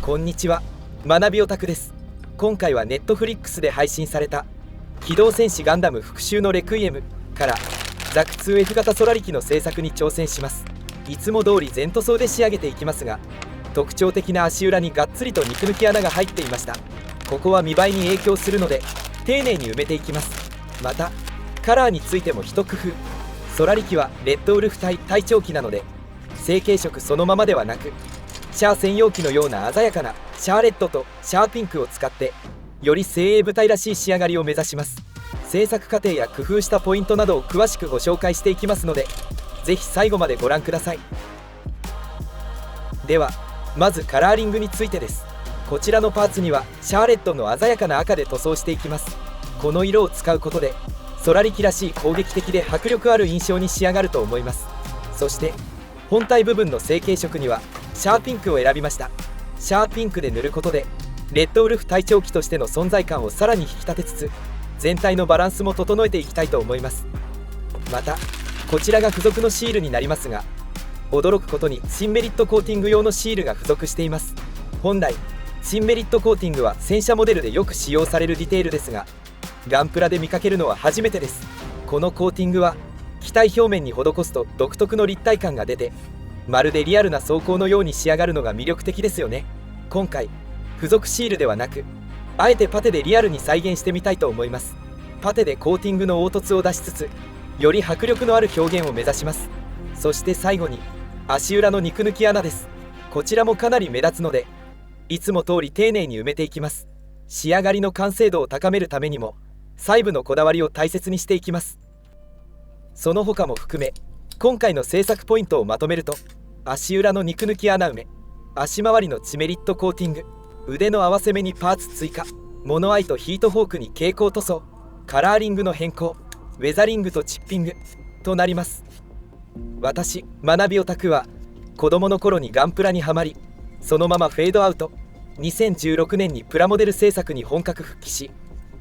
こんにちは、学びオタクです。今回はネットフリックスで配信された機動戦士ガンダム復讐のレクイエムからザク 2F 型空力の製作に挑戦します。いつも通り全塗装で仕上げていきますが、特徴的な足裏にがっつりと肉抜き穴が入っていました。ここは見栄えに影響するので丁寧に埋めていきます。またカラーについても一工夫。空力はレッドウルフ隊隊長機なので成型色そのままではなくシャア専用機のような鮮やかなシャーレッドとシャーピンクを使ってより精鋭部隊らしい仕上がりを目指します。制作過程や工夫したポイントなどを詳しくご紹介していきますので、ぜひ最後までご覧ください。ではまずカラーリングについてです。こちらのパーツにはシャーレッドの鮮やかな赤で塗装していきます。この色を使うことで空力らしい攻撃的で迫力ある印象に仕上がると思います。そして本体部分の成型色にはシャーピンクを選びました。シャーピンクで塗ることでレッドウルフ隊長機としての存在感をさらに引き立てつつ全体のバランスも整えていきたいと思います。またこちらが付属のシールになりますが、驚くことにシンメリットコーティング用のシールが付属しています。本来シンメリットコーティングは戦車モデルでよく使用されるディテールですが、ガンプラで見かけるのは初めてです。このコーティングは機体表面に施すと独特の立体感が出てまるでリアルな装甲のように仕上がるのが魅力的ですよね。今回付属シールではなくあえてパテでリアルに再現してみたいと思います。パテでコーティングの凹凸を出しつつより迫力のある表現を目指します。そして最後に足裏の肉抜き穴です。こちらもかなり目立つのでいつも通り丁寧に埋めていきます。仕上がりの完成度を高めるためにも細部のこだわりを大切にしていきます。その他も含め今回の制作ポイントをまとめると、足裏の肉抜き穴埋め、足回りのチメリットコーティング、腕の合わせ目にパーツ追加、モノアイとヒートフォークに蛍光塗装、カラーリングの変更、ウェザリングとチッピングとなります。私学びオタクは子供の頃にガンプラにはまり、そのままフェードアウト。2016年にプラモデル制作に本格復帰し、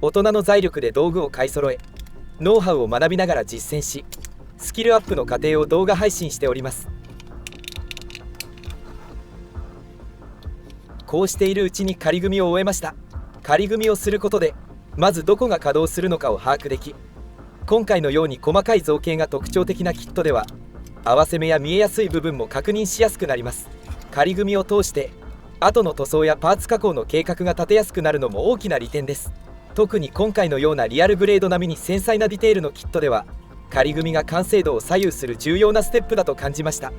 大人の財力で道具を買い揃えノウハウを学びながら実践し、スキルアップの過程を動画配信しております。こうしているうちに仮組みを終えました。仮組みをすることでまずどこが稼働するのかを把握でき、今回のように細かい造形が特徴的なキットでは合わせ目や見えやすい部分も確認しやすくなります。仮組みを通して後の塗装やパーツ加工の計画が立てやすくなるのも大きな利点です。特に今回のようなリアルグレード並みに繊細なディテールのキットでは仮組みが完成度を左右する重要なステップだと感じました。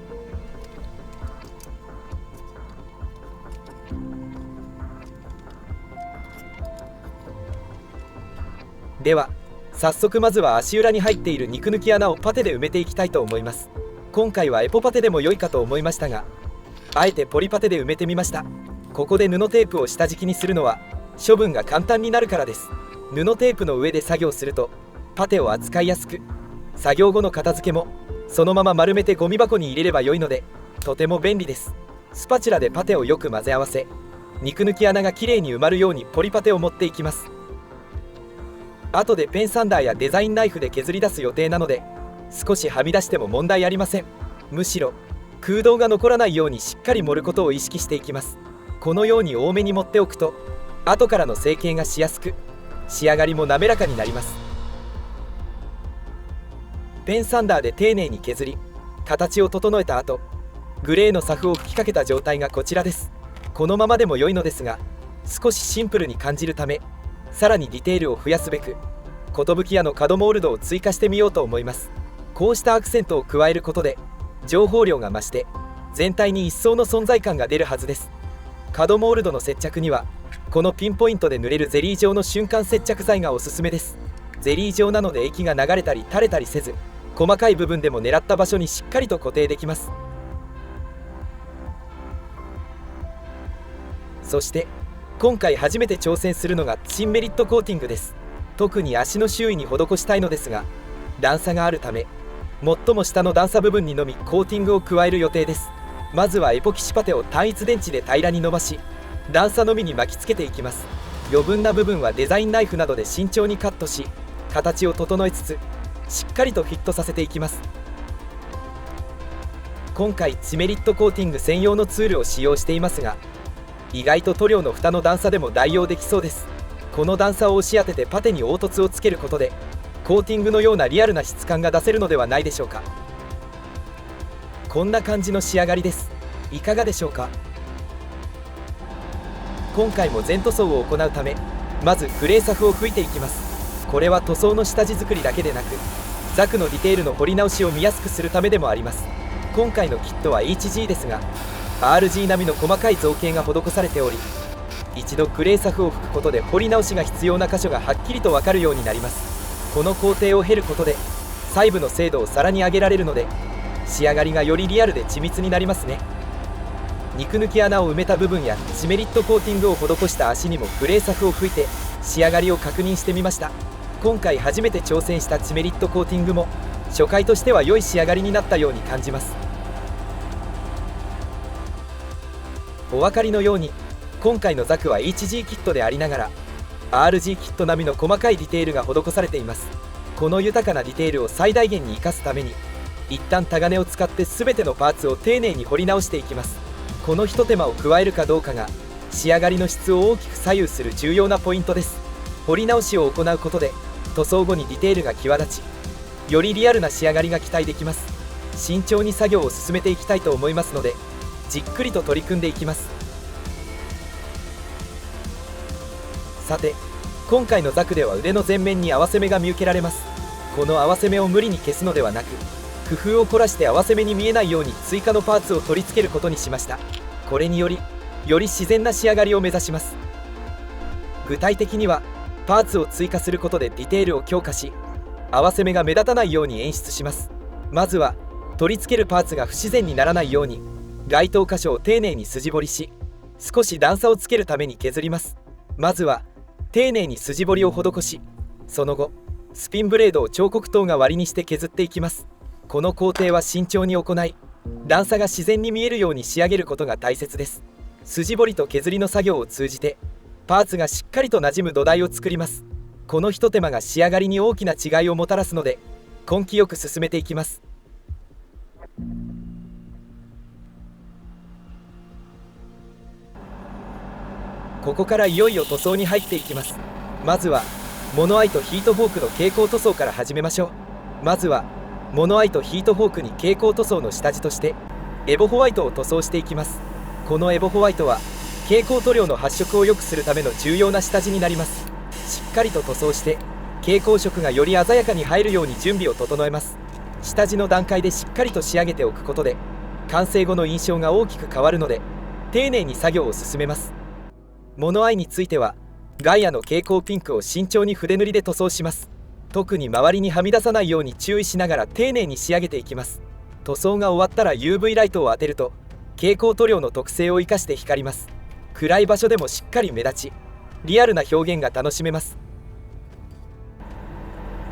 では早速まずは足裏に入っている肉抜き穴をパテで埋めていきたいと思います。今回はエポパテでも良いかと思いましたが、あえてポリパテで埋めてみました。ここで布テープを下敷きにするのは処分が簡単になるからです。布テープの上で作業するとパテを扱いやすく、作業後の片付けもそのまま丸めてゴミ箱に入れれば良いのでとても便利です。スパチュラでパテをよく混ぜ合わせ、肉抜き穴がきれいに埋まるようにポリパテを持っていきます。後でペンサンダーやデザインナイフで削り出す予定なので少しはみ出しても問題ありません。むしろ空洞が残らないようにしっかり盛ることを意識していきます。このように多めに盛っておくと後からの成形がしやすく仕上がりも滑らかになります。ペンサンダーで丁寧に削り形を整えた後、グレーのサフを吹きかけた状態がこちらです。このままでも良いのですが少しシンプルに感じるためさらにディテールを増やすべく寿屋の角モールドを追加してみようと思います。こうしたアクセントを加えることで情報量が増して全体に一層の存在感が出るはずです。角モールドの接着にはこのピンポイントで塗れるゼリー状の瞬間接着剤がおすすめです。ゼリー状なので液が流れたり垂れたりせず、細かい部分でも狙った場所にしっかりと固定できます。そして今回初めて挑戦するのがシンメリットコーティングです。特に足の周囲に施したいのですが段差があるため最も下の段差部分にのみコーティングを加える予定です。まずはエポキシパテを単一電池で平らに伸ばし段差のみに巻きつけていきます。余分な部分はデザインナイフなどで慎重にカットし形を整えつつしっかりとフィットさせていきます。今回チメリットコーティング専用のツールを使用していますが意外と塗料の蓋の段差でも代用できそうです。この段差を押し当ててパテに凹凸をつけることでコーティングのようなリアルな質感が出せるのではないでしょうか。こんな感じの仕上がりです。いかがでしょうか。今回も全塗装を行うため、まずグレーサフを吹いていきます。これは塗装の下地作りだけでなくザクのディテールの彫り直しを見やすくするためでもあります。今回のキットは HG ですが RG 並みの細かい造形が施されており、一度グレーサフを吹くことで彫り直しが必要な箇所がはっきりと分かるようになります。この工程を経ることで細部の精度をさらに上げられるので仕上がりがよりリアルで緻密になりますね。肉抜き穴を埋めた部分やチメリットコーティングを施した足にもグレーサフを吹いて仕上がりを確認してみました。今回初めて挑戦したチメリットコーティングも初回としては良い仕上がりになったように感じます。お分かりのように今回のザクは HG キットでありながら RG キット並みの細かいディテールが施されています。この豊かなディテールを最大限に生かすために一旦タガネを使って全てのパーツを丁寧に彫り直していきます。この一手間を加えるかどうかが仕上がりの質を大きく左右する重要なポイントです。彫り直しを行うことで塗装後にディテールが際立ちよりリアルな仕上がりが期待できます。慎重に作業を進めていきたいと思いますのでじっくりと取り組んでいきます。さて今回のザクでは腕の前面に合わせ目が見受けられます。この合わせ目を無理に消すのではなく工夫を凝らして合わせ目に見えないように追加のパーツを取り付けることにしました。これにより自然な仕上がりを目指します。具体的にはパーツを追加することでディテールを強化し合わせ目が目立たないように演出します。まずは取り付けるパーツが不自然にならないように該当箇所を丁寧に筋彫りし少し段差をつけるために削ります。まずは丁寧に筋彫りを施しその後スピンブレードを彫刻刀が割りにして削っていきます。この工程は慎重に行い段差が自然に見えるように仕上げることが大切です。筋彫りと削りの作業を通じてパーツがしっかりと馴染む土台を作ります。この一手間が仕上がりに大きな違いをもたらすので根気よく進めていきます。ここからいよいよ塗装に入っていきます。まずはモノアイとヒートフォークの蛍光塗装から始めましょう。まずはモノアイとヒートフォークに蛍光塗装の下地としてエボホワイトを塗装していきます。このエボホワイトは蛍光塗料の発色を良くするための重要な下地になります。しっかりと塗装して蛍光色がより鮮やかに映えるように準備を整えます。下地の段階でしっかりと仕上げておくことで完成後の印象が大きく変わるので丁寧に作業を進めます。モノアイについてはガイアの蛍光ピンクを慎重に筆塗りで塗装します。特に周りにはみ出さないように注意しながら丁寧に仕上げていきます。塗装が終わったら UV ライトを当てると蛍光塗料の特性を生かして光ります。暗い場所でもしっかり目立ちリアルな表現が楽しめます。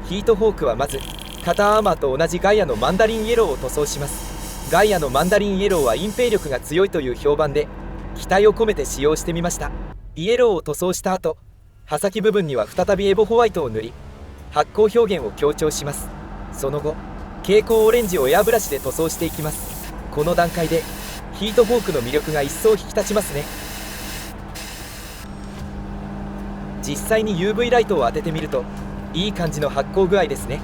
ヒートフォークはまずカターアーマーと同じガイアのマンダリンイエローを塗装します。ガイアのマンダリンイエローは隠蔽力が強いという評判で期待を込めて使用してみました。イエローを塗装した後刃先部分には再びエボホワイトを塗り発光表現を強調します。その後蛍光オレンジをエアブラシで塗装していきます。この段階でヒートフォークの魅力が一層引き立ちますね。実際に UV ライトを当ててみるといい感じの発光具合ですね。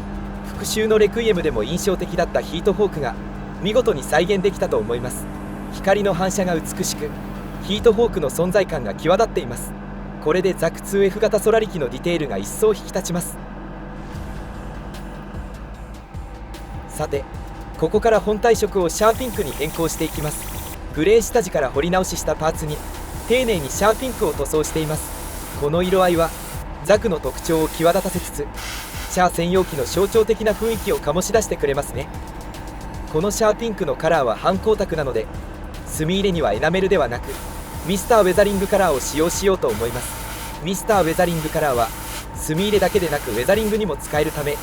復讐のレクイエムでも印象的だったヒートフォークが見事に再現できたと思います。光の反射が美しくヒートフォークの存在感が際立っています。これでザク 2F 型ソラリキのディテールが一層引き立ちます。さてここから本体色をシャーピンクに変更していきます。グレー下地から彫り直ししたパーツに丁寧にシャーピンクを塗装しています。この色合いはザクの特徴を際立たせつつシャー専用機の象徴的な雰囲気を醸し出してくれますね。このシャーピンクのカラーは半光沢なので墨入れにはエナメルではなくミスターウェザリングカラーを使用しようと思います。ミスターウェザリングカラーは墨入れだけでなくウェザリングにも使えるため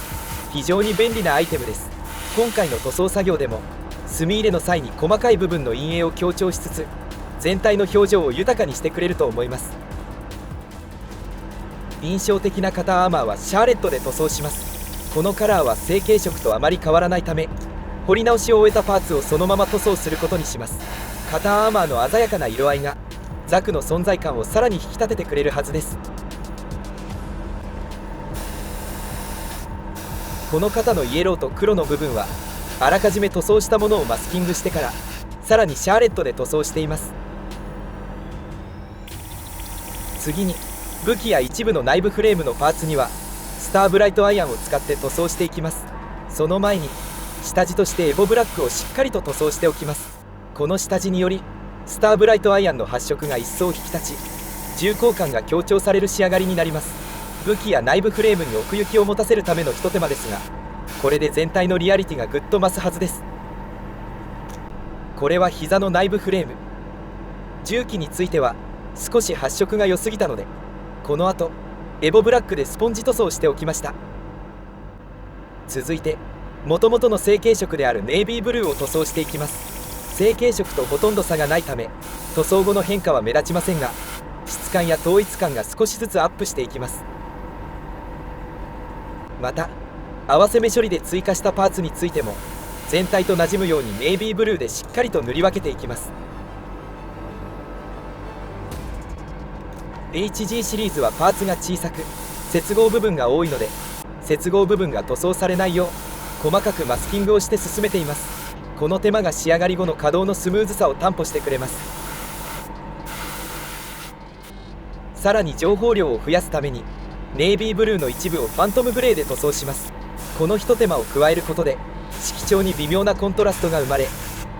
非常に便利なアイテムです。今回の塗装作業でも墨入れの際に細かい部分の陰影を強調しつつ全体の表情を豊かにしてくれると思います。印象的なカターアーマーはシャーレットで塗装します。このカラーは成型色とあまり変わらないため彫り直しを終えたパーツをそのまま塗装することにします。カターアーマーの鮮やかな色合いがザクの存在感をさらに引き立ててくれるはずです。この肩のイエローと黒の部分はあらかじめ塗装したものをマスキングしてからさらにシャーレットで塗装しています。次に武器や一部の内部フレームのパーツにはスターブライトアイアンを使って塗装していきます。その前に下地としてエボブラックをしっかりと塗装しておきます。この下地によりスターブライトアイアンの発色が一層引き立ち、重厚感が強調される仕上がりになります。武器や内部フレームに奥行きを持たせるためのひと手間ですが、これで全体のリアリティがぐっと増すはずです。これは膝の内部フレーム。重機については少し発色が良すぎたので、この後エボブラックでスポンジ塗装しておきました。続いてもともとの成型色であるネイビーブルーを塗装していきます。成型色とほとんど差がないため塗装後の変化は目立ちませんが、質感や統一感が少しずつアップしていきます。また合わせ目処理で追加したパーツについても全体と馴染むようにネイビーブルーでしっかりと塗り分けていきます。 HG シリーズはパーツが小さく接合部分が多いので、接合部分が塗装されないよう細かくマスキングをして進めています。この手間が仕上がり後の稼働のスムーズさを担保してくれます。さらに情報量を増やすためにネイビーブルーの一部をファントムグレーで塗装します。この一手間を加えることで色調に微妙なコントラストが生まれ、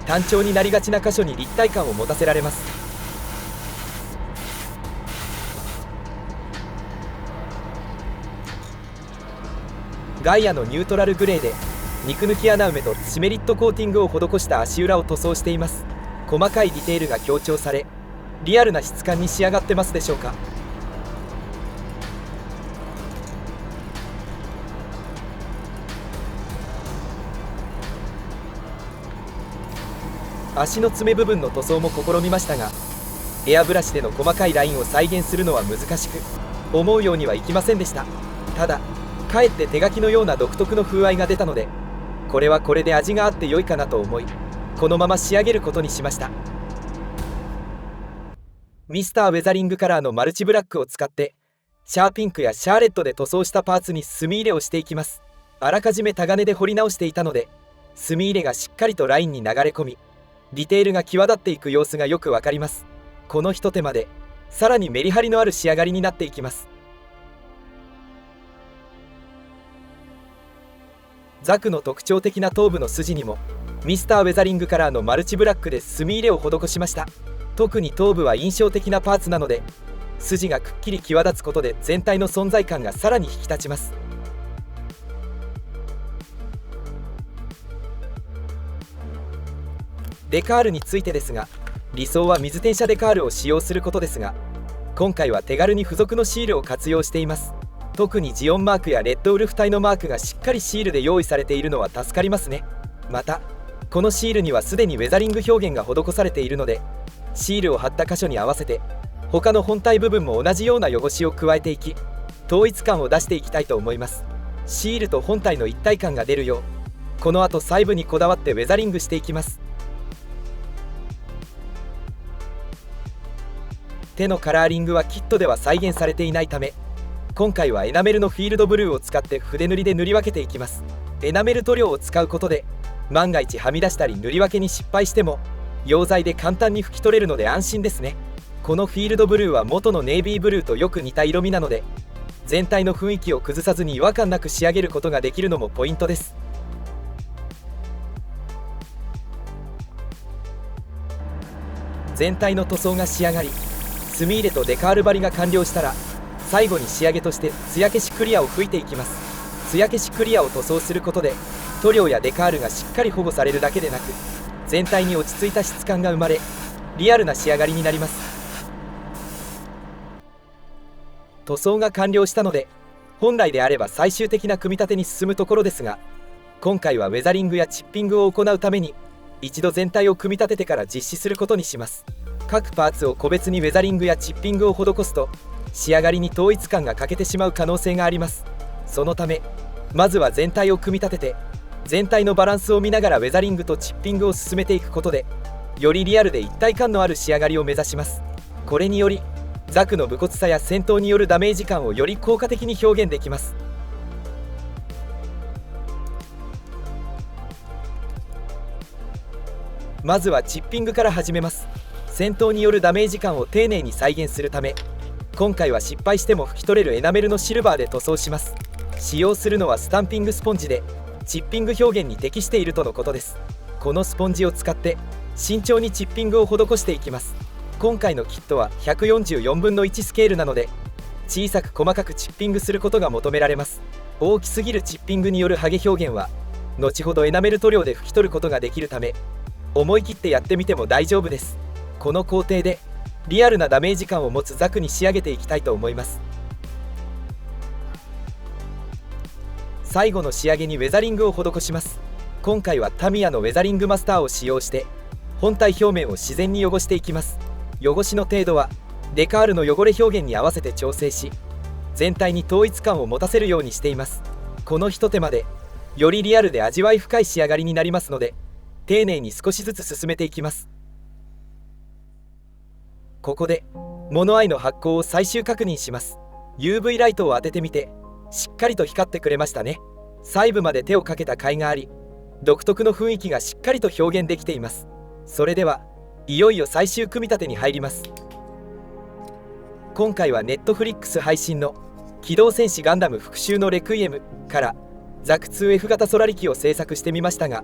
単調になりがちな箇所に立体感を持たせられます。ガイアのニュートラルグレーで肉抜き穴埋めとシメリットコーティングを施した足裏を塗装しています。細かいディテールが強調されリアルな質感に仕上がってますでしょうか。足の爪部分の塗装も試みましたが、エアブラシでの細かいラインを再現するのは難しく思うようにはいきませんでした。ただかえって手書きのような独特の風合いが出たので、これはこれで味があって良いかなと思いこのまま仕上げることにしました。ミスターウェザリングカラーのマルチブラックを使ってシャーピンクやシャーレットで塗装したパーツに墨入れをしていきます。あらかじめタガネで彫り直していたので墨入れがしっかりとラインに流れ込み、ディテールが際立っていく様子がよくわかります。この一手間でさらにメリハリのある仕上がりになっていきます。ザクの特徴的な頭部の筋にもミスターウェザリングカラーのマルチブラックで墨入れを施しました。特に頭部は印象的なパーツなので筋がくっきり際立つことで全体の存在感がさらに引き立ちます。デカールについてですが、理想は水転写デカールを使用することですが、今回は手軽に付属のシールを活用しています。特にジオンマークやレッドウルフ体のマークがしっかりシールで用意されているのは助かりますね。またこのシールにはすでにウェザリング表現が施されているので、シールを貼った箇所に合わせて他の本体部分も同じような汚しを加えていき統一感を出していきたいと思います。シールと本体の一体感が出るようこの後細部にこだわってウェザリングしていきます。手のカラーリングはキットでは再現されていないため、今回はエナメルのフィールドブルーを使って筆塗りで塗り分けていきます。エナメル塗料を使うことで万が一はみ出したり塗り分けに失敗しても溶剤で簡単に拭き取れるので安心ですね。このフィールドブルーは元のネイビーブルーとよく似た色味なので全体の雰囲気を崩さずに違和感なく仕上げることができるのもポイントです。全体の塗装が仕上がり墨入れとデカール張りが完了したら最後に仕上げとして艶消しクリアを吹いていきます。艶消しクリアを塗装することで塗料やデカールがしっかり保護されるだけでなく全体に落ち着いた質感が生まれリアルな仕上がりになります。塗装が完了したので本来であれば最終的な組み立てに進むところですが、今回はウェザリングやチッピングを行うために一度全体を組み立ててから実施することにします。各パーツを個別にウェザリングやチッピングを施すと仕上がりに統一感が欠けてしまう可能性があります。そのためまずは全体を組み立てて全体のバランスを見ながらウェザリングとチッピングを進めていくことでよりリアルで一体感のある仕上がりを目指します。これによりザクの武骨さや戦闘によるダメージ感をより効果的に表現できます。まずはチッピングから始めます。戦闘によるダメージ感を丁寧に再現するため、今回は失敗しても拭き取れるエナメルのシルバーで塗装します。使用するのはスタンピングスポンジで、チッピング表現に適しているとのことです。このスポンジを使って慎重にチッピングを施していきます。今回のキットは144分の1スケールなので、小さく細かくチッピングすることが求められます。大きすぎるチッピングによるハゲ表現は後ほどエナメル塗料で拭き取ることができるため、思い切ってやってみても大丈夫です。この工程でリアルなダメージ感を持つザクに仕上げていきたいと思います。最後の仕上げにウェザリングを施します。今回はタミヤのウェザリングマスターを使用して本体表面を自然に汚していきます。汚しの程度はデカールの汚れ表現に合わせて調整し、全体に統一感を持たせるようにしています。このひと手間でよりリアルで味わい深い仕上がりになりますので、丁寧に少しずつ進めていきます。ここでモノアイの発光を最終確認します。 UV ライトを当ててみてしっかりと光ってくれましたね。細部まで手をかけた甲斐があり、独特の雰囲気がしっかりと表現できています。それではいよいよ最終組み立てに入ります。今回は Netflix 配信の機動戦士ガンダム復讐のレクイエムからザク 2F 型ソラリキを制作してみましたが、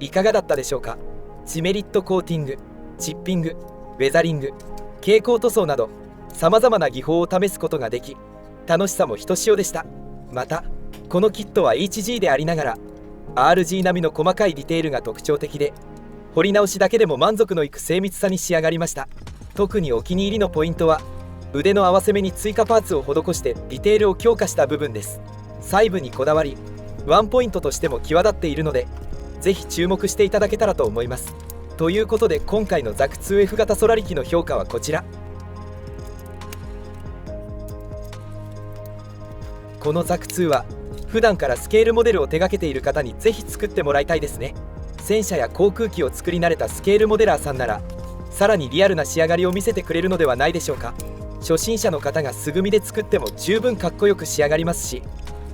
いかがだったでしょうか。チメリットコーティング、チッピング、ウェザリング、蛍光塗装などさまざまな技法を試すことができ、楽しさもひとしおでした。またこのキットは HG でありながら RG 並みの細かいディテールが特徴的で、彫り直しだけでも満足のいく精密さに仕上がりました。特にお気に入りのポイントは腕の合わせ目に追加パーツを施してディテールを強化した部分です。細部にこだわりワンポイントとしても際立っているので、ぜひ注目していただけたらと思います。ということで今回のザク 2F 型ソラリキの評価はこちら。このザク2は普段からスケールモデルを手掛けている方にぜひ作ってもらいたいですね。戦車や航空機を作り慣れたスケールモデラーさんならさらにリアルな仕上がりを見せてくれるのではないでしょうか。初心者の方が素組みで作っても十分かっこよく仕上がりますし、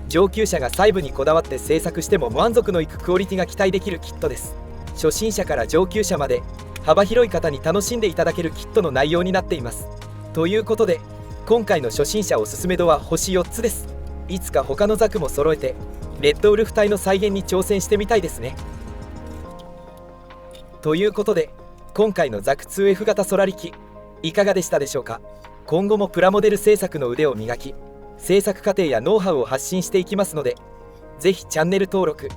上級者が細部にこだわって制作しても満足のいくクオリティが期待できるキットです。初心者から上級者まで幅広い方に楽しんでいただけるキットの内容になっています。ということで今回の初心者おすすめ度は星4つです。いつか他のザクも揃えてレッドウルフ隊の再現に挑戦してみたいですね。ということで今回のザク 2F 型ソラリキいかがでしたでしょうか。今後もプラモデル制作の腕を磨き、制作過程やノウハウを発信していきますので、ぜひチャンネル登録、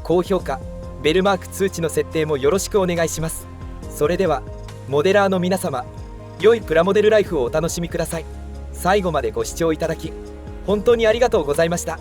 高評価、ベルマーク通知の設定もよろしくお願いします。それではモデラーの皆様、良いプラモデルライフをお楽しみください。最後までご視聴いただき本当にありがとうございました。